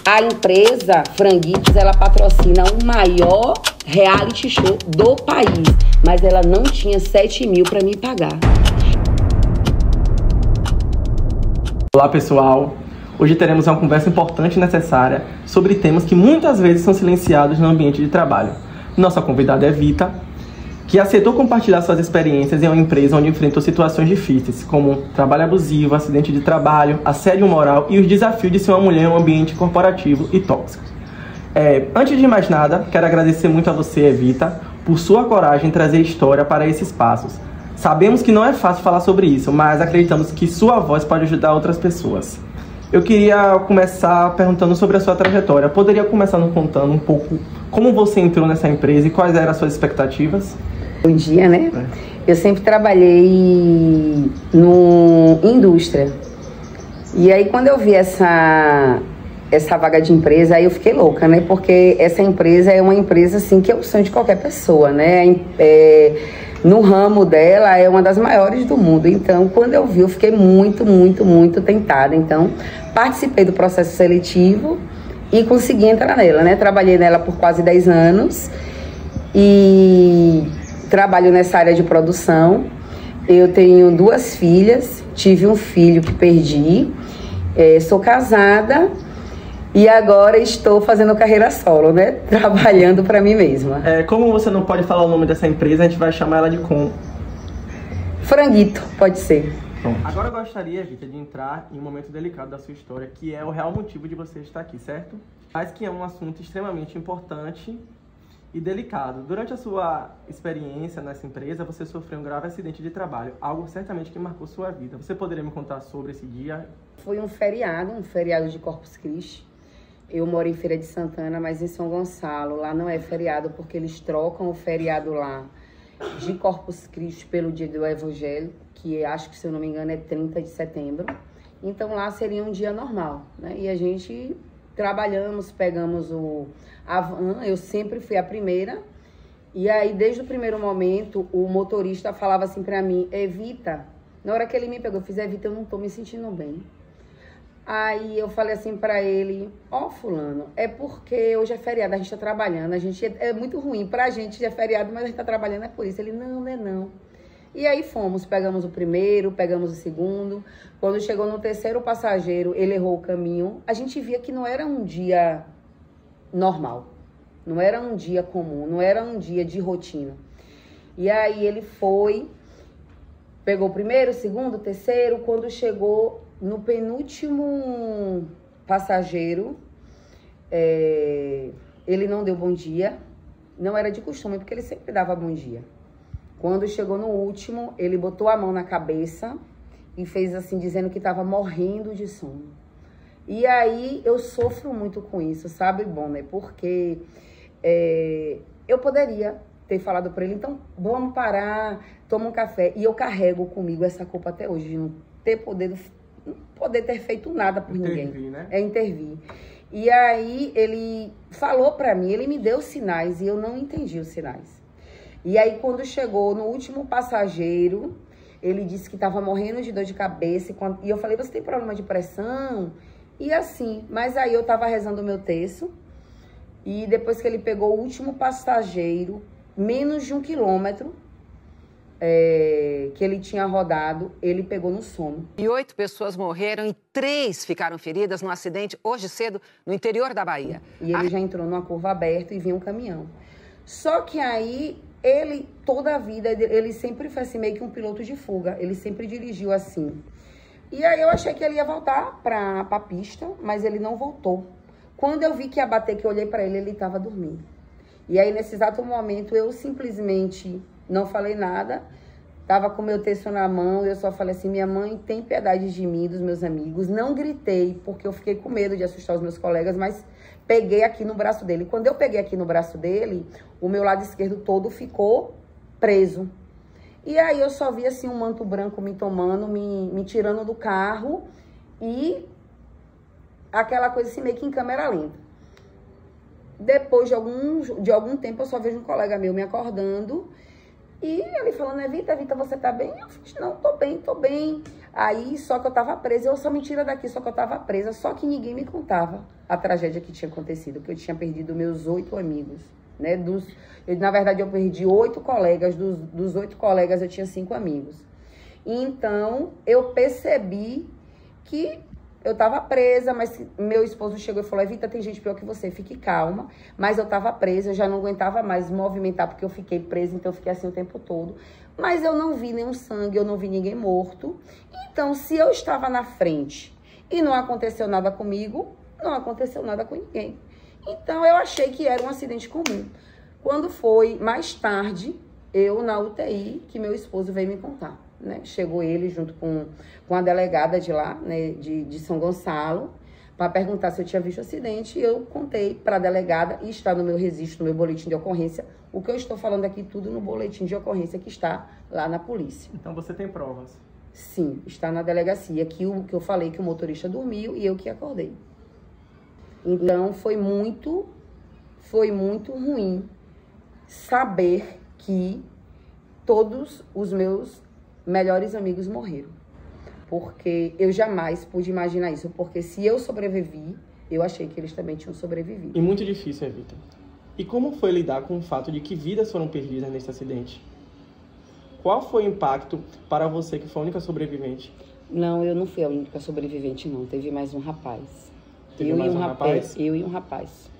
A empresa Franguitos, ela patrocina o maior reality show do país, mas ela não tinha 7 mil para me pagar. Olá pessoal, hoje teremos uma conversa importante e necessária sobre temas que muitas vezes são silenciados no ambiente de trabalho. Nossa convidada é Vita, que aceitou compartilhar suas experiências em uma empresa onde enfrentou situações difíceis, como trabalho abusivo, acidente de trabalho, assédio moral e os desafios de ser uma mulher em um ambiente corporativo e tóxico. Antes de mais nada, quero agradecer muito a você, Vita, por sua coragem em trazer história para esses passos. Sabemos que não é fácil falar sobre isso, mas acreditamos que sua voz pode ajudar outras pessoas. Eu queria começar perguntando sobre a sua trajetória. Poderia começar nos contando um pouco como você entrou nessa empresa e quais eram as suas expectativas? Bom dia, né? Eu sempre trabalhei no indústria. E aí, quando eu vi essa vaga de empresa, aí eu fiquei louca, né? Porque essa empresa é uma empresa, assim, que é o sonho de qualquer pessoa, né? No ramo dela, é uma das maiores do mundo. Então, quando eu vi, eu fiquei muito tentada. Então, participei do processo seletivo e consegui entrar nela, né? Trabalhei nela por quase 10 anos e trabalho nessa área de produção. Eu tenho 2 filhas, tive um filho que perdi, sou casada e agora estou fazendo carreira solo, né? Trabalhando para mim mesma. Como você não pode falar o nome dessa empresa, a gente vai chamar ela de como? Franguito, pode ser. Bom, agora eu gostaria, Vita, de entrar em um momento delicado da sua história, que é o real motivo de você estar aqui, certo? Mas que é um assunto extremamente importante e delicado. Durante a sua experiência nessa empresa, você sofreu um grave acidente de trabalho, algo certamente que marcou sua vida. Você poderia me contar sobre esse dia? Foi um feriado de Corpus Christi. Eu moro em Feira de Santana, mas em São Gonçalo. Lá não é feriado porque eles trocam o feriado lá de Corpus Christi pelo dia do Evangelho, que acho que, se eu não me engano, é 30 de setembro. Então lá seria um dia normal, né? E a gente trabalhamos, pegamos a van, eu sempre fui a primeira. E aí, desde o primeiro momento, o motorista falava assim pra mim: Vita, na hora que ele me pegou, eu fiz: Vita, eu não tô me sentindo bem. Aí eu falei assim pra ele: fulano, é porque hoje é feriado, a gente tá trabalhando, é muito ruim pra gente, é feriado, mas a gente tá trabalhando, é por isso. Ele: não é não. E aí pegamos o primeiro, pegamos o segundo. Quando chegou no terceiro passageiro, ele errou o caminho. A gente via que não era um dia normal, não era um dia comum, não era um dia de rotina. E aí ele pegou o primeiro, o segundo, o terceiro. Quando chegou no penúltimo passageiro, ele não deu bom dia. Não era de costume, porque ele sempre dava bom dia. Quando chegou no último, ele botou a mão na cabeça e fez assim, dizendo que estava morrendo de sono. E aí eu sofro muito com isso, sabe, Bonner? Porque eu poderia ter falado para ele: então vamos parar, toma um café. E eu carrego comigo essa culpa até hoje, de não poder ter feito nada por ninguém. Né? Intervir. E aí ele falou para mim, ele me deu sinais e eu não entendi os sinais. E aí, quando chegou no último passageiro, ele disse que estava morrendo de dor de cabeça. E eu falei: você tem problema de pressão? E assim, mas aí eu estava rezando o meu terço. E depois que ele pegou o último passageiro, menos de 1 quilômetro que ele tinha rodado, ele pegou no sono. E 8 pessoas morreram e 3 ficaram feridas no acidente hoje cedo no interior da Bahia. E ele já entrou numa curva aberta e vinha um caminhão. Só que aí, ele, toda a vida, ele sempre foi assim, meio que um piloto de fuga. Ele sempre dirigiu assim. E aí eu achei que ele ia voltar pra pista, mas ele não voltou. Quando eu vi que ia bater, que eu olhei pra ele, ele estava dormindo. E aí, nesse exato momento, eu simplesmente não falei nada. Tava com meu texto na mão, eu só falei assim: minha mãe, tem piedade de mim, dos meus amigos. Não gritei, porque eu fiquei com medo de assustar os meus colegas, mas peguei aqui no braço dele. Quando eu peguei aqui no braço dele, o meu lado esquerdo todo ficou preso. E aí eu só vi assim um manto branco me tomando, me tirando do carro e aquela coisa assim meio que em câmera lenta. Depois de algum tempo eu só vejo um colega meu me acordando e ele falando: Vita, você tá bem? Eu falei: não, tô bem. Aí, só que eu tava presa, eu só me tira daqui, só que eu tava presa, só que ninguém me contava a tragédia que tinha acontecido, que eu tinha perdido meus 8 amigos, né? Na verdade, eu perdi 8 colegas, dos 8 colegas eu tinha 5 amigos. Então, eu percebi que eu tava presa, mas meu esposo chegou e falou, Evita, tem gente pior que você, fique calma. Mas eu tava presa, eu já não aguentava mais movimentar, porque eu fiquei presa, então eu fiquei assim o tempo todo. Mas eu não vi nenhum sangue, eu não vi ninguém morto. Então, se eu estava na frente e não aconteceu nada comigo, não aconteceu nada com ninguém. Então, eu achei que era um acidente comum. Quando foi mais tarde, eu na UTI, que meu esposo veio me contar, né? Chegou ele junto com a delegada de lá, né, de São Gonçalo, para perguntar se eu tinha visto o acidente. E eu contei para a delegada, e está no meu registro, no meu boletim de ocorrência, o que eu estou falando aqui, tudo no boletim de ocorrência que está lá na polícia. Então você tem provas? Sim, está na delegacia, que eu falei que o motorista dormiu e eu que acordei. Então foi muito ruim saber que todos os meus melhores amigos morreram. Porque eu jamais pude imaginar isso. Porque se eu sobrevivi, eu achei que eles também tinham sobrevivido. E muito difícil, Evita. E como foi lidar com o fato de que vidas foram perdidas nesse acidente? Qual foi o impacto para você, que foi a única sobrevivente? Não, eu não fui a única sobrevivente, não. Teve mais um rapaz. Teve mais um rapaz? Eu e um rapaz.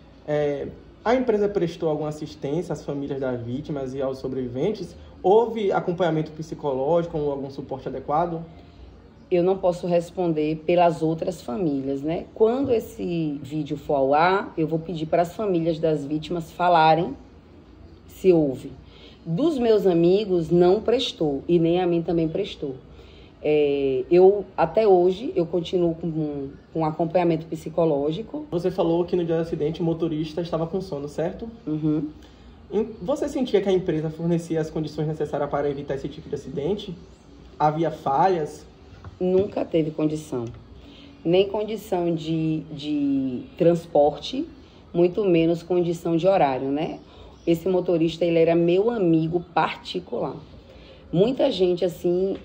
A empresa prestou alguma assistência às famílias das vítimas e aos sobreviventes? Houve acompanhamento psicológico ou algum suporte adequado? Eu não posso responder pelas outras famílias, né? Quando esse vídeo for ao ar, eu vou pedir para as famílias das vítimas falarem se houve. Dos meus amigos, não prestou, e nem a mim também prestou. Até hoje, eu continuo com acompanhamento psicológico. Você falou que no dia do acidente o motorista estava com sono, certo? Uhum. Você sentia que a empresa fornecia as condições necessárias para evitar esse tipo de acidente? Havia falhas? Nunca teve condição. Nem condição de transporte, muito menos condição de horário, né? Esse motorista, ele era meu amigo particular. Muita gente, assim,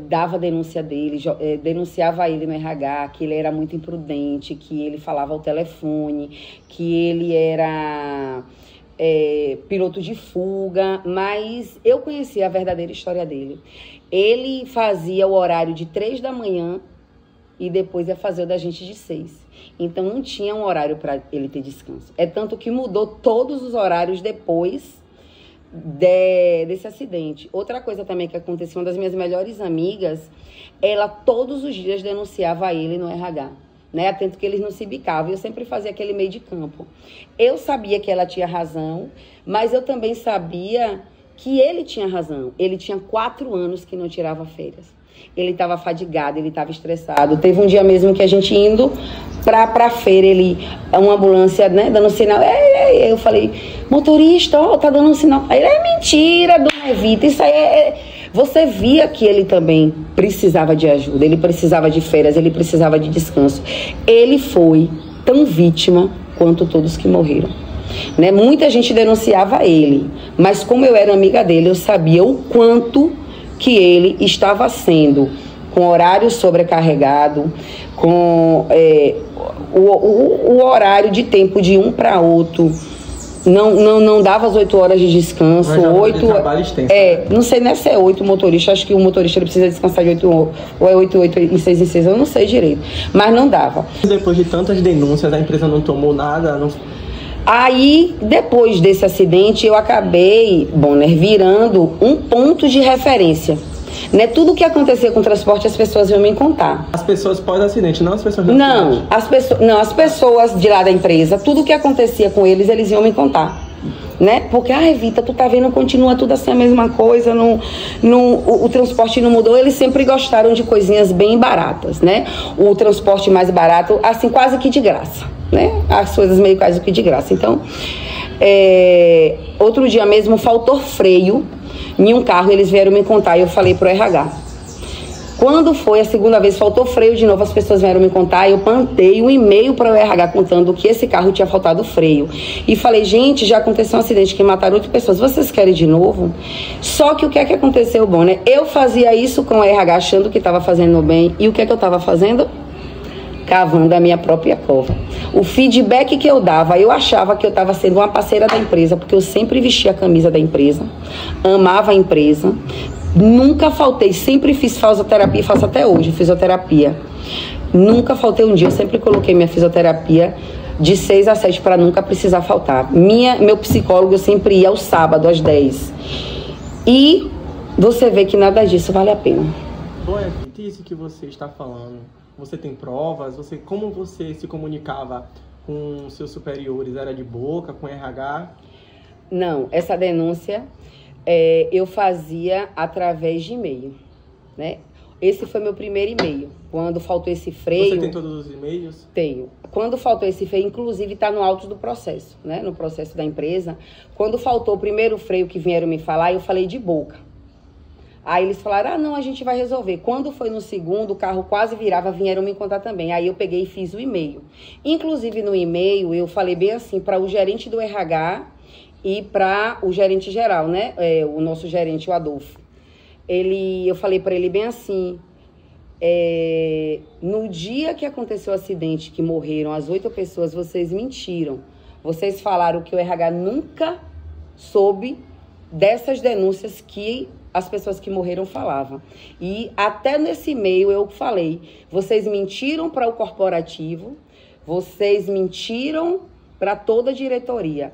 dava denúncia dele, denunciava ele no RH, que ele era muito imprudente, que ele falava ao telefone, que ele era piloto de fuga, mas eu conhecia a verdadeira história dele. Ele fazia o horário de 3 da manhã e depois ia fazer o da gente de 6. Então não tinha um horário para ele ter descanso. É tanto que mudou todos os horários depois desse acidente. Outra coisa também que aconteceu, uma das minhas melhores amigas, ela todos os dias denunciava ele no RH, né? Atento que eles não se bicavam. Eu sempre fazia aquele meio de campo. Eu sabia que ela tinha razão, mas eu também sabia que ele tinha razão. Ele tinha 4 anos que não tirava férias. Ele estava fadigado, ele estava estressado. Teve um dia mesmo que a gente indo pra feira, uma ambulância, né, dando sinal. Eu falei, motorista, ó, tá dando um sinal. Aí ele, mentira, dona Evita, isso aí Você via que ele também precisava de ajuda, ele precisava de férias, ele precisava de descanso. Ele foi tão vítima quanto todos que morreram. Né? Muita gente denunciava ele, mas como eu era amiga dele, eu sabia o quanto que ele estava sendo, com horário sobrecarregado, com o horário de tempo de um para outro, não dava as 8 horas de descanso. 8 extenso, não sei, né, se é 8 motorista, acho que o motorista ele precisa descansar de 8 horas, ou é 8 em 6 em 6, eu não sei direito, mas não dava. Depois de tantas denúncias, a empresa não tomou nada? Aí, depois desse acidente, eu acabei, Bonner, virando um ponto de referência. Né? Tudo o que acontecia com o transporte, as pessoas iam me contar. As pessoas pós-acidente, não as pessoas... Não, as pessoas de lá da empresa, tudo o que acontecia com eles, eles iam me contar. Né? Porque, Evita, tu tá vendo, continua tudo assim a mesma coisa, o transporte não mudou. Eles sempre gostaram de coisinhas bem baratas, né? O transporte mais barato, assim, quase que de graça, né? As coisas meio quase que de graça. Então, outro dia mesmo faltou freio em um carro, eles vieram me contar e eu falei pro RH. Quando foi a segunda vez, faltou freio de novo, as pessoas vieram me contar, eu plantei um e-mail para o RH contando que esse carro tinha faltado freio. E falei, gente, já aconteceu um acidente que mataram 8 pessoas, vocês querem de novo? Só que o que é que aconteceu, bom, né? Eu fazia isso com o RH achando que estava fazendo bem, e o que é que eu estava fazendo? Cavando a minha própria cova. O feedback que eu dava, eu achava que eu estava sendo uma parceira da empresa, porque eu sempre vestia a camisa da empresa, amava a empresa, nunca faltei, sempre fiz fisioterapia e faço até hoje fisioterapia. Nunca faltei um dia, eu sempre coloquei minha fisioterapia de 6 a 7 para nunca precisar faltar. Meu psicólogo eu sempre ia ao sábado às 10. E você vê que nada disso vale a pena. Bom, isso que você está falando, você tem provas? Como você se comunicava com seus superiores? Era de boca, com RH? Não, essa denúncia eu fazia através de e-mail, né? Esse foi meu primeiro e-mail. Quando faltou esse freio... Você tem todos os e-mails? Tenho. Quando faltou esse freio, inclusive está no auto do processo, né? No processo da empresa. Quando faltou o primeiro freio que vieram me falar, eu falei de boca. Aí eles falaram, não, a gente vai resolver. Quando foi no segundo, o carro quase virava, vieram me contar também. Aí eu peguei e fiz o e-mail. Inclusive no e-mail, eu falei bem assim, para o gerente do RH e para o gerente geral, né? O nosso gerente, o Adolfo. Eu falei para ele bem assim, no dia que aconteceu o acidente, que morreram as 8 pessoas, vocês mentiram. Vocês falaram que o RH nunca soube dessas denúncias que as pessoas que morreram falavam. E até nesse e-mail eu falei, vocês mentiram para o corporativo, vocês mentiram para toda a diretoria.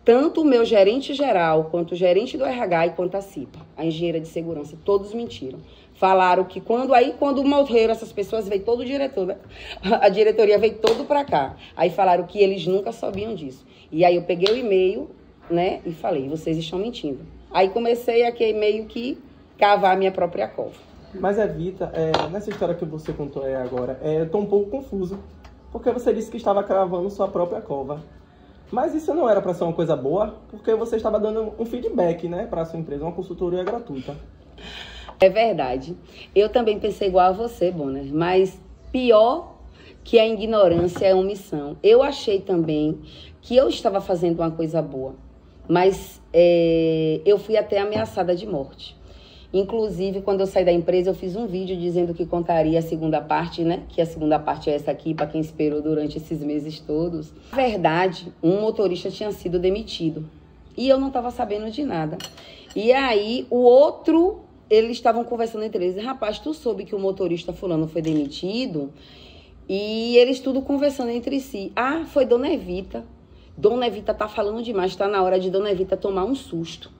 Tanto o meu gerente geral, quanto o gerente do RH e quanto a CIPA, a engenheira de segurança, todos mentiram. Falaram que quando morreram essas pessoas, veio todo o diretor, né? A diretoria veio todo para cá. Aí falaram que eles nunca sabiam disso. E aí eu peguei o e-mail, né, e falei, vocês estão mentindo. Aí comecei a meio que cavar a minha própria cova. Mas, Evita, nessa história que você contou agora, eu tô um pouco confuso, porque você disse que estava cravando sua própria cova. Mas isso não era para ser uma coisa boa, porque você estava dando um feedback, né, para a sua empresa, uma consultoria gratuita. É verdade. Eu também pensei igual a você, Bonner, mas pior que a ignorância é a omissão. Eu achei também que eu estava fazendo uma coisa boa, mas eu fui até ameaçada de morte. Inclusive, quando eu saí da empresa, eu fiz um vídeo dizendo que contaria a segunda parte, né? Que a segunda parte é essa aqui, para quem esperou durante esses meses todos. Na verdade, um motorista tinha sido demitido. E eu não estava sabendo de nada. E aí, o outro, eles estavam conversando entre eles. Rapaz, tu soube que o motorista fulano foi demitido? E eles tudo conversando entre si. Ah, foi Dona Evita. Dona Evita tá falando demais, tá na hora de Dona Evita tomar um susto.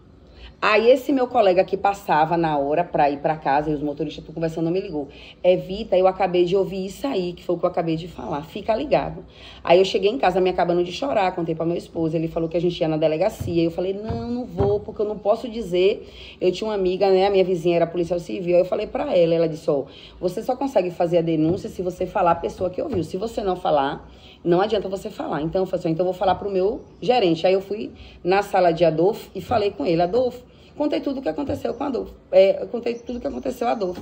Aí esse meu colega que passava na hora pra ir pra casa, e os motoristas estão conversando, me ligou. Evita, eu acabei de ouvir isso aí, que foi o que eu acabei de falar. Fica ligado. Aí eu cheguei em casa me acabando de chorar, contei pra meu esposo, ele falou que a gente ia na delegacia. Eu falei, não vou, porque eu não posso dizer. Eu tinha uma amiga, né, a minha vizinha era policial civil, aí eu falei pra ela disse, você só consegue fazer a denúncia se você falar a pessoa que ouviu. Se você não falar, não adianta você falar. Então eu falei então eu vou falar pro meu gerente. Aí eu fui na sala de Adolfo e falei com ele, Adolfo, contei tudo o que aconteceu com Adolfo. Contei tudo o que aconteceu a Adolfo.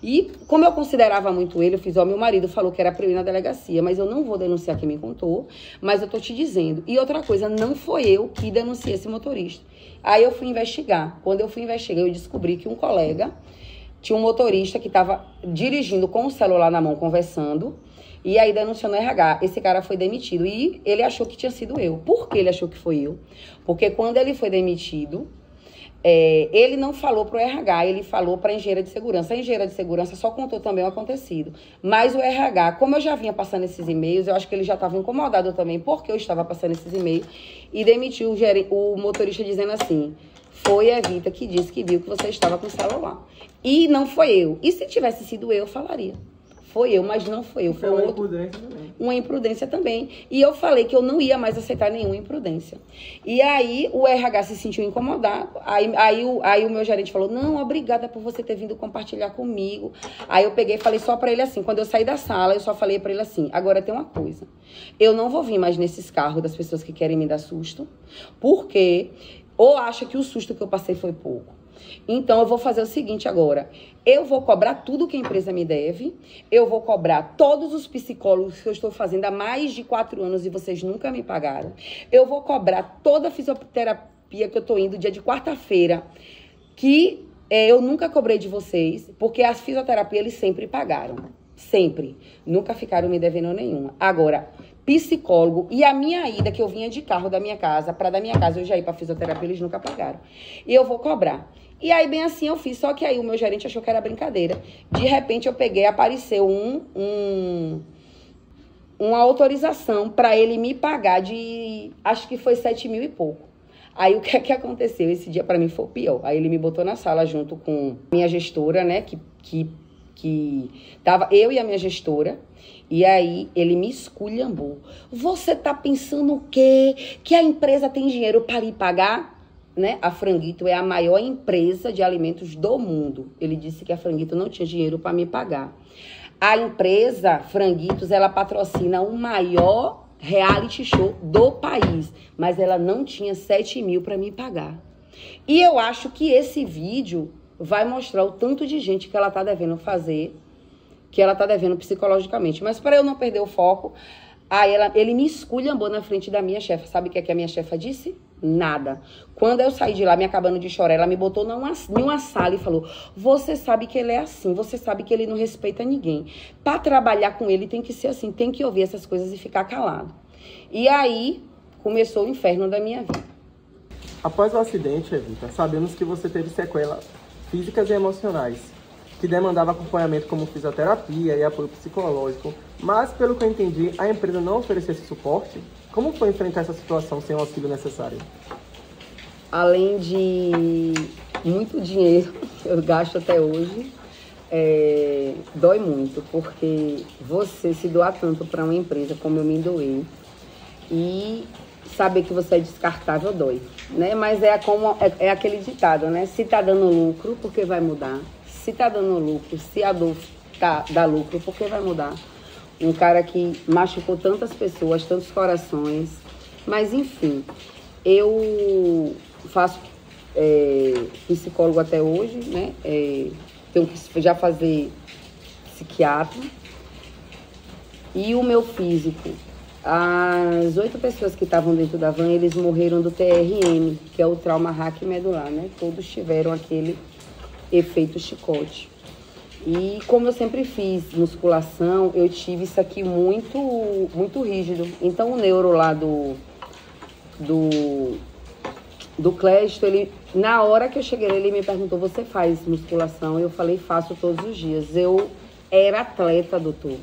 E como eu considerava muito ele, eu fiz, meu marido falou que era pra eu ir na delegacia, mas eu não vou denunciar quem me contou, mas eu tô te dizendo. E outra coisa, não foi eu que denunciei esse motorista. Aí eu fui investigar. Quando eu fui investigar, eu descobri que um colega tinha um motorista que estava dirigindo com o celular na mão, conversando, e aí denunciou no RH. Esse cara foi demitido e ele achou que tinha sido eu. Por que ele achou que foi eu? Porque quando ele foi demitido, ele não falou para o RH, ele falou para a engenheira de segurança. A engenheira de segurança só contou também o acontecido. Mas o RH, como eu já vinha passando esses e-mails, eu acho que ele já estava incomodado também, porque eu estava passando esses e-mails, e demitiu o motorista dizendo assim, foi a Evita que disse que viu que você estava com o celular. E não foi eu. E se tivesse sido eu falaria. Foi eu, mas não foi eu. Foi uma outro. Imprudência também. Uma imprudência também. E eu falei que eu não ia mais aceitar nenhuma imprudência. E aí o RH se sentiu incomodado. Aí o meu gerente falou, não, obrigada por você ter vindo compartilhar comigo. Aí eu peguei e falei só pra ele assim, quando eu saí da sala, eu só falei pra ele assim, agora tem uma coisa, eu não vou vir mais nesses carros das pessoas que querem me dar susto, porque ou acha que o susto que eu passei foi pouco. Então, eu vou fazer o seguinte agora. Eu vou cobrar tudo que a empresa me deve. Eu vou cobrar todos os psicólogos que eu estou fazendo há mais de 4 anos e vocês nunca me pagaram. Eu vou cobrar toda a fisioterapia que eu estou indo dia de quarta-feira, que eu nunca cobrei de vocês, porque a fisioterapia eles sempre pagaram. Sempre. Nunca ficaram me devendo nenhuma. Agora, psicólogo e a minha ida, que eu vinha de carro da minha casa, para da minha casa eu já ir para fisioterapia, eles nunca pagaram. E eu vou cobrar. E aí, bem assim, eu fiz. Só que aí o meu gerente achou que era brincadeira. De repente, eu peguei, apareceu uma autorização para ele me pagar de, acho que foi 7 mil e pouco. Aí, o que é que aconteceu? Esse dia, para mim, foi o pior. Aí, ele me botou na sala junto com minha gestora, né, que tava eu e a minha gestora. E aí, ele me esculhambou. Você tá pensando o quê? Que a empresa tem dinheiro para lhe pagar? Né? A Franguito é a maior empresa de alimentos do mundo. Ele disse que a Franguito não tinha dinheiro para me pagar. A empresa Franguitos, ela patrocina o maior reality show do país, mas ela não tinha 7 mil para me pagar. E eu acho que esse vídeo vai mostrar o tanto de gente que ela tá devendo fazer, que ela tá devendo psicologicamente. Mas para eu não perder o foco, aí ele me esculhambou na frente da minha chefa. Sabe o que é que a minha chefa disse? Nada. Quando eu saí de lá, me acabando de chorar, ela me botou numa sala e falou: você sabe que ele é assim, você sabe que ele não respeita ninguém. Para trabalhar com ele tem que ser assim, tem que ouvir essas coisas e ficar calado. E aí começou o inferno da minha vida. Após o acidente, Evita, sabemos que você teve sequelas físicas e emocionais, que demandava acompanhamento como fisioterapia e apoio psicológico, mas, pelo que eu entendi, a empresa não oferecia esse suporte. Como foi enfrentar essa situação sem o auxílio necessário? Além de muito dinheiro, eu gasto até hoje, dói muito, porque você se doar tanto para uma empresa como eu me doei e saber que você é descartável dói, né? Mas é aquele ditado, né? Se tá dando lucro, por que vai mudar? Se tá dando lucro, se a dor dá lucro, por que vai mudar? Um cara que machucou tantas pessoas, tantos corações. Mas, enfim, eu faço psicólogo até hoje, né? Tenho que já fazer psiquiatra. E o meu físico, as 8 pessoas que estavam dentro da van, eles morreram do TRM, que é o trauma raquimedular, né? Todos tiveram aquele efeito chicote. E como eu sempre fiz musculação, eu tive isso aqui muito, muito rígido. Então o neuro lá do Clésto, ele, na hora que eu cheguei, ele me perguntou: você faz musculação? Eu falei: faço todos os dias. Eu era atleta, doutor.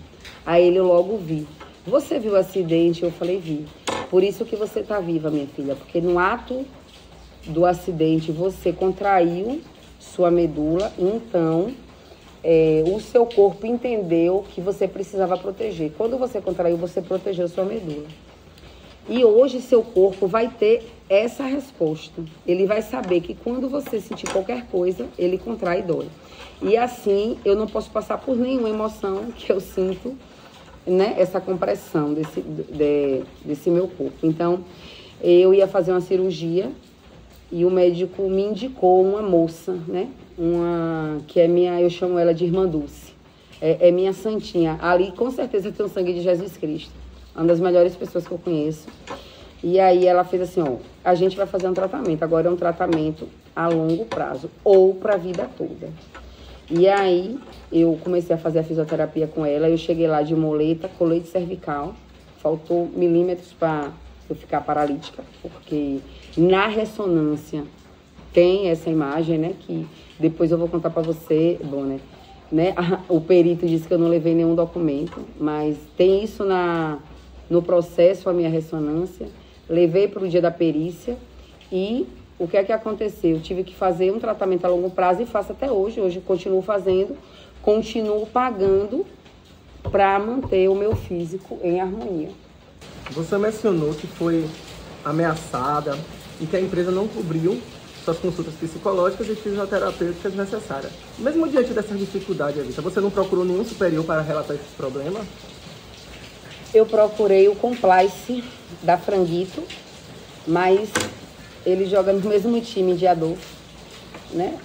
Aí ele logo vi. Você viu o acidente? Eu falei: vi. Por isso que você tá viva, minha filha. Porque no ato do acidente você contraiu sua medula, então o seu corpo entendeu que você precisava proteger. Quando você contraiu, você protegeu sua medula. E hoje seu corpo vai ter essa resposta. Ele vai saber que quando você sentir qualquer coisa, ele contrai e dói. E assim, eu não posso passar por nenhuma emoção que eu sinto, né, essa compressão desse meu corpo. Então, eu ia fazer uma cirurgia e o médico me indicou uma moça, né? Que é minha, eu chamo ela de Irmã Dulce. É minha santinha. Ali, com certeza, tem o sangue de Jesus Cristo. Uma das melhores pessoas que eu conheço. E aí ela fez assim: ó, a gente vai fazer um tratamento. Agora é um tratamento a longo prazo, ou para a vida toda. E aí eu comecei a fazer a fisioterapia com ela. Eu cheguei lá de muleta, colete cervical. Faltou milímetros para eu ficar paralítica, porque na ressonância tem essa imagem, né, que depois eu vou contar para você, bom, né? O perito disse que eu não levei nenhum documento, mas tem isso no processo, a minha ressonância. Levei para o dia da perícia e o que é que aconteceu? Eu tive que fazer um tratamento a longo prazo e faço até hoje. Hoje continuo fazendo, continuo pagando para manter o meu físico em harmonia. Você mencionou que foi ameaçada e que a empresa não cobriu suas consultas psicológicas e fisioterapêuticas necessárias. Mesmo diante dessas dificuldades, Evita, você não procurou nenhum superior para relatar esses problemas? Eu procurei o compliance da Franguito, mas ele joga no mesmo time de Adolfo. né?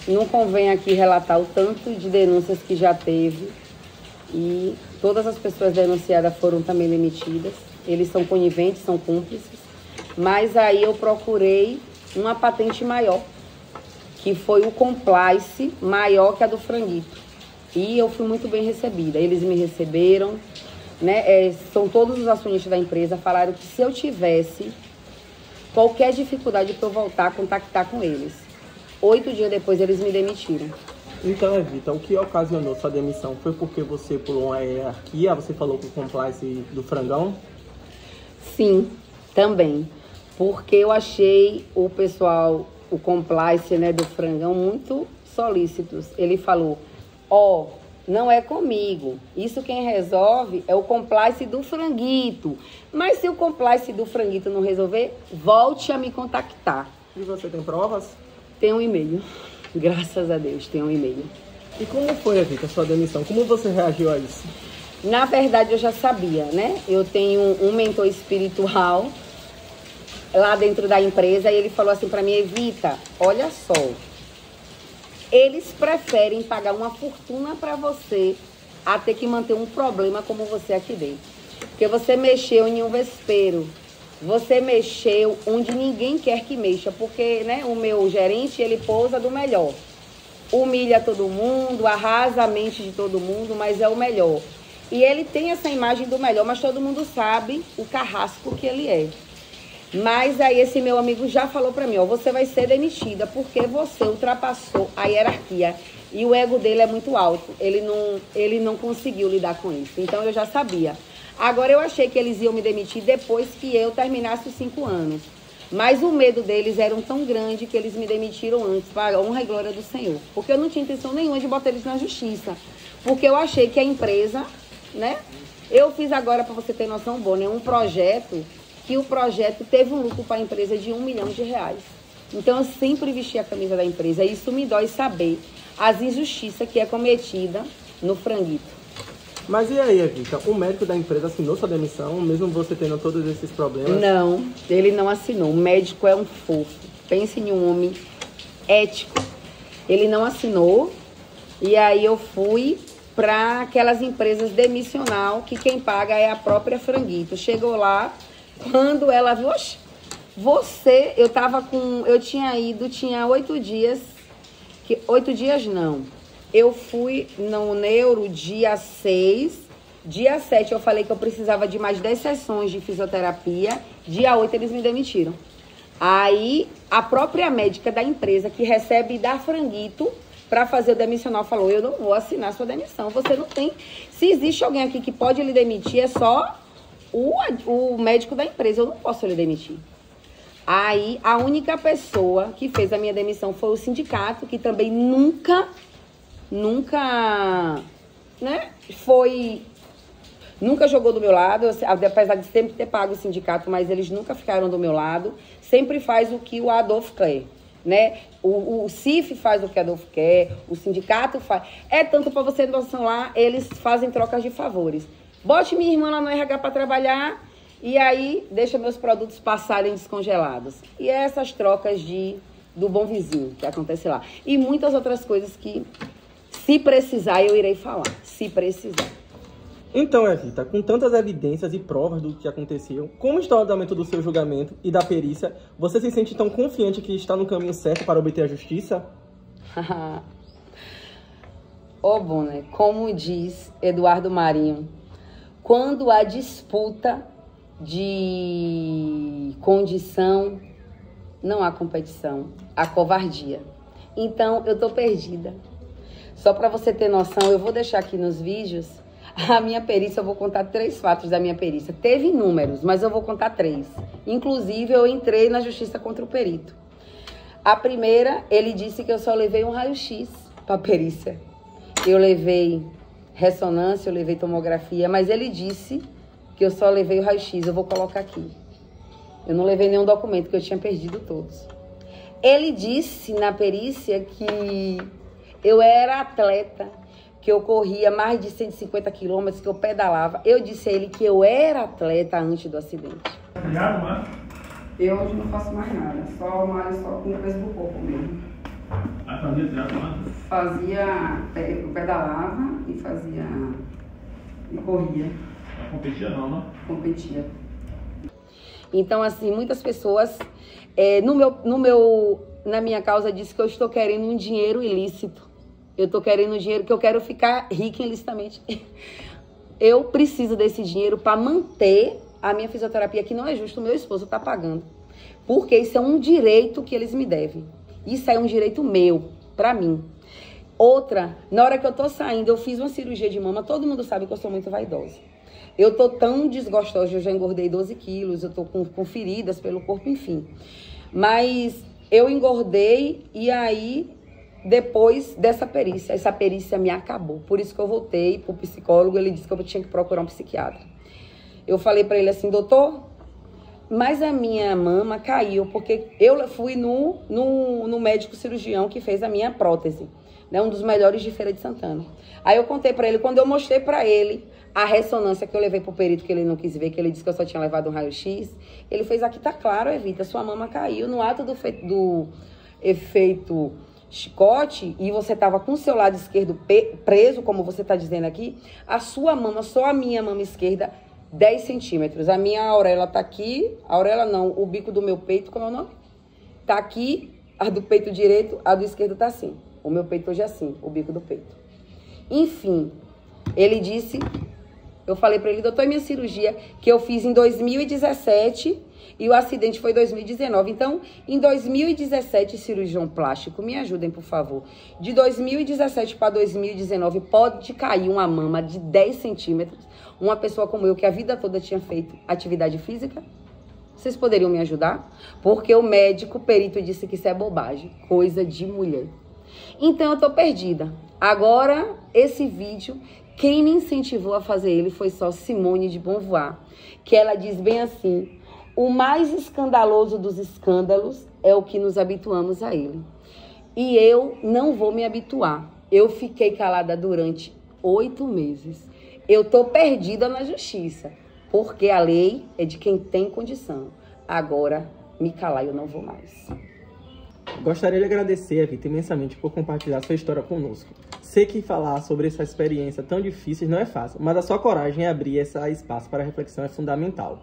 Não convém aqui relatar o tanto de denúncias que já teve e todas as pessoas denunciadas foram também demitidas. Eles são coniventes, são cúmplices, mas aí eu procurei uma patente maior, que foi o compliance maior que a do franguito. E eu fui muito bem recebida. Eles me receberam, né? São todos os acionistas da empresa, falaram que se eu tivesse qualquer dificuldade para eu voltar a contactar com eles. 8 dias depois eles me demitiram. Então, Evita, o que ocasionou sua demissão? Foi porque você pulou uma hierarquia? Você falou com o compliance do frangão? Sim, também. Porque eu achei o pessoal, o compliance, né, do frangão muito solícitos. Ele falou, não é comigo. Isso quem resolve é o compliance do franguito. Mas se o compliance do franguito não resolver, volte a me contactar. E você tem provas? Tem um e-mail. Graças a Deus, tem um e-mail. E como foi, Evita, a sua demissão? Como você reagiu a isso? Na verdade, eu já sabia, né? Eu tenho um mentor espiritual lá dentro da empresa e ele falou assim pra mim, Evita, olha só, eles preferem pagar uma fortuna pra você a ter que manter um problema como você aqui dentro. Porque você mexeu em um vespeiro. Você mexeu onde ninguém quer que mexa, porque, né, o meu gerente, ele pousa do melhor. Humilha todo mundo, arrasa a mente de todo mundo, mas é o melhor. E ele tem essa imagem do melhor, mas todo mundo sabe o carrasco que ele é. Mas aí esse meu amigo já falou pra mim, você vai ser demitida porque você ultrapassou a hierarquia. E o ego dele é muito alto, ele não conseguiu lidar com isso. Então eu já sabia. Agora eu achei que eles iam me demitir depois que eu terminasse os 5 anos. Mas o medo deles era tão grande que eles me demitiram antes, para a honra e glória do Senhor. Porque eu não tinha intenção nenhuma de botar eles na justiça. Porque eu achei que a empresa, né? Eu fiz agora, para você ter noção, Bonner, um projeto, que o projeto teve um lucro para a empresa de R$1 milhão. Então eu sempre vesti a camisa da empresa. E isso me dói saber as injustiças que é cometida no franguito. Mas e aí, Evita, o médico da empresa assinou sua demissão, mesmo você tendo todos esses problemas? Não, ele não assinou. O médico é um fofo. Pense em um homem ético. Ele não assinou. E aí eu fui para aquelas empresas demissional, que quem paga é a própria franguito. Chegou lá, quando ela viu, eu tinha 8 dias, 8 dias não. Eu fui no neuro dia 6, dia 7 eu falei que eu precisava de mais 10 sessões de fisioterapia, dia 8 eles me demitiram. Aí a própria médica da empresa que recebe da franguito para fazer o demissional falou, eu não vou assinar sua demissão, você não tem, se existe alguém aqui que pode lhe demitir, é só o médico da empresa, eu não posso lhe demitir. Aí a única pessoa que fez a minha demissão foi o sindicato, que também nunca, né, nunca jogou do meu lado, apesar de sempre ter pago o sindicato, mas eles nunca ficaram do meu lado, sempre faz o que o Adolfo quer, né, o CIF faz o que o Adolfo quer, o sindicato faz, tanto para você noção lá, eles fazem trocas de favores, bote minha irmã lá no RH para trabalhar, e aí deixa meus produtos passarem descongelados, e essas trocas do bom vizinho que acontece lá, e muitas outras coisas que se precisar, eu irei falar. Se precisar. Então, Evita, com tantas evidências e provas do que aconteceu, como está o andamento do seu julgamento e da perícia, você se sente tão confiante que está no caminho certo para obter a justiça? Bonner, como diz Eduardo Marinho, quando há disputa de condição, não há competição, há covardia. Então, eu tô perdida. Só para você ter noção, eu vou deixar aqui nos vídeos a minha perícia, eu vou contar 3 fatos da minha perícia. Teve números, mas eu vou contar 3. Inclusive, eu entrei na justiça contra o perito. A primeira, ele disse que eu só levei um raio-x para perícia. Eu levei ressonância, eu levei tomografia, mas ele disse que eu só levei o raio-x. Eu vou colocar aqui. Eu não levei nenhum documento, que eu tinha perdido todos. Ele disse na perícia que eu era atleta, que eu corria mais de 150 quilômetros, que eu pedalava. Eu disse a ele que eu era atleta antes do acidente. Obrigado, mano. Eu hoje não faço mais nada, só malho só com o peso do corpo mesmo. Ah, fazia triatlon? Fazia, eu pedalava e fazia, e corria. Não competia não, né? Competia. Então, assim, muitas pessoas, na minha causa, disse que eu estou querendo um dinheiro ilícito. Eu estou querendo um dinheiro que eu quero ficar rica ilicitamente. Eu preciso desse dinheiro para manter a minha fisioterapia, que não é justo o meu esposo estar pagando. Porque isso é um direito que eles me devem. Isso é um direito meu, para mim. Outra, na hora que eu tô saindo, eu fiz uma cirurgia de mama, todo mundo sabe que eu sou muito vaidosa. Eu tô tão desgostosa, eu já engordei 12 quilos, eu tô com feridas pelo corpo, enfim. Mas eu engordei e aí, depois dessa perícia, essa perícia me acabou. Por isso que eu voltei pro psicólogo, ele disse que eu tinha que procurar um psiquiatra. Eu falei pra ele assim, doutor, mas a minha mama caiu, porque eu fui no médico cirurgião que fez a minha prótese, né, um dos melhores de Feira de Santana. Aí eu contei pra ele, quando eu mostrei pra ele a ressonância que eu levei pro perito, que ele não quis ver, que ele disse que eu só tinha levado um raio-x, ele fez, aqui tá claro, Evita, sua mama caiu no ato do efeito chicote, e você tava com o seu lado esquerdo preso, como você tá dizendo aqui, a sua mama, só a minha mama esquerda, 10 centímetros. A minha auréola tá aqui, a auréola não, o bico do meu peito, como é o nome? Tá aqui, a do peito direito, a do esquerdo tá assim. O meu peito hoje é assim, o bico do peito. Enfim, ele disse, eu falei pra ele, doutor, minha cirurgia que eu fiz em 2017 e o acidente foi em 2019. Então, em 2017, cirurgião plástico, me ajudem, por favor. De 2017 para 2019, pode cair uma mama de 10 centímetros. Uma pessoa como eu, que a vida toda tinha feito atividade física? Vocês poderiam me ajudar? Porque o médico perito disse que isso é bobagem, coisa de mulher. Então, eu tô perdida. Agora, esse vídeo, quem me incentivou a fazer ele foi só Simone de Beauvoir, que ela diz bem assim, o mais escandaloso dos escândalos é o que nos habituamos a ele. E eu não vou me habituar. Eu fiquei calada durante 8 meses. Eu tô perdida na justiça, porque a lei é de quem tem condição. Agora, me calar eu não vou mais. Gostaria de agradecer, Evita, imensamente por compartilhar sua história conosco. Sei que falar sobre essa experiência tão difícil não é fácil, mas a sua coragem em abrir esse espaço para reflexão é fundamental.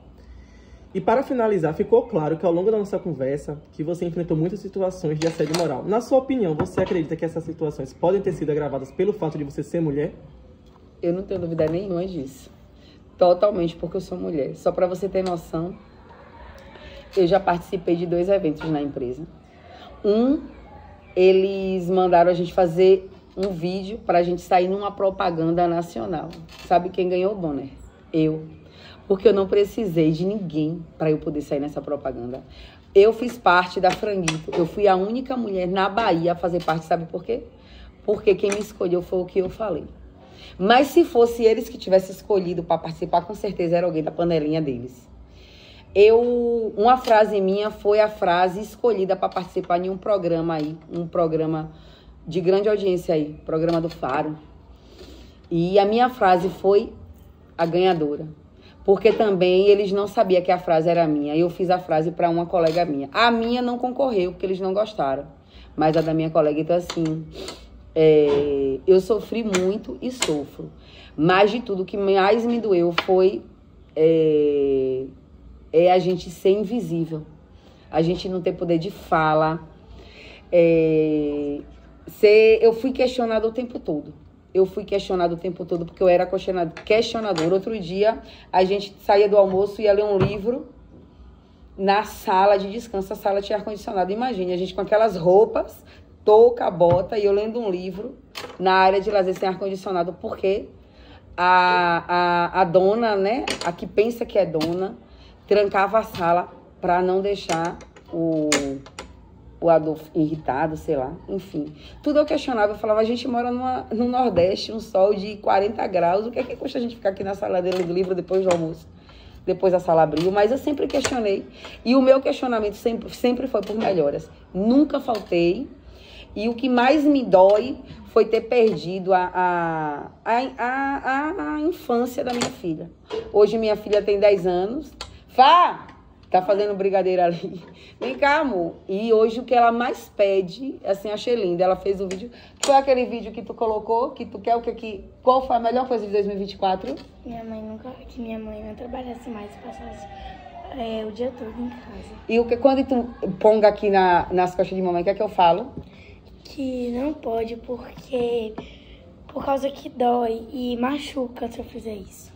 E para finalizar, ficou claro que ao longo da nossa conversa, que você enfrentou muitas situações de assédio moral. Na sua opinião, você acredita que essas situações podem ter sido agravadas pelo fato de você ser mulher? Eu não tenho dúvida nenhuma disso. Totalmente, porque eu sou mulher. Só para você ter noção, eu já participei de 2 eventos na empresa. Eles mandaram a gente fazer um vídeo para a gente sair numa propaganda nacional. Sabe quem ganhou o Bonner? Eu. Porque eu não precisei de ninguém para eu poder sair nessa propaganda. Eu fiz parte da Franguito. Eu fui a única mulher na Bahia a fazer parte, sabe por quê? Porque quem me escolheu foi o que eu falei. Mas se fosse eles que tivessem escolhido para participar, com certeza era alguém da panelinha deles. Uma frase minha foi a frase escolhida para participar em um programa aí, um programa de grande audiência aí, programa do Faro. E a minha frase foi a ganhadora. Porque também eles não sabiam que a frase era minha. Eu fiz a frase para uma colega minha. A minha não concorreu, porque eles não gostaram. Mas a da minha colega, então assim, eu sofri muito e sofro. Mas de tudo, o que mais me doeu foi a gente ser invisível. A gente não ter poder de fala. Eu fui questionada o tempo todo. Eu fui questionada o tempo todo porque eu era questionadora. Outro dia, a gente saía do almoço e ia ler um livro na sala de descanso. A sala tinha ar-condicionado. Imagine, a gente com aquelas roupas, touca, bota, e eu lendo um livro na área de lazer sem ar-condicionado. Porque a dona, né, a que pensa que é dona, trancava a sala para não deixar o Adolfo irritado, sei lá, enfim. Tudo eu questionava, eu falava, a gente mora no Nordeste, um sol de 40 graus, o que é que custa a gente ficar aqui na sala dele do livro depois do almoço? Depois a sala abriu, mas eu sempre questionei. E o meu questionamento sempre foi por melhoras. Nunca faltei. E o que mais me dói foi ter perdido a infância da minha filha. Hoje minha filha tem 10 anos. Fá! Tá fazendo brigadeiro ali. Vem cá, amor. E hoje o que ela mais pede, assim, achei lindo. Ela fez um vídeo. Foi aquele vídeo que tu colocou, que tu quer o que... Qual foi a melhor coisa de 2024? Que minha mãe não trabalhasse mais, passasse o dia todo em casa. E o que quando tu ponga aqui nas costas de mamãe, o que é que eu falo? Que não pode porque... Por causa que dói e machuca se eu fizer isso.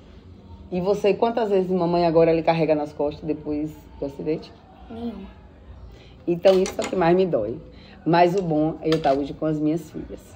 E você, quantas vezes mamãe agora lhe carrega nas costas depois do acidente? Nenhuma. Então isso é o que mais me dói. Mas o bom é eu estar hoje com as minhas filhas.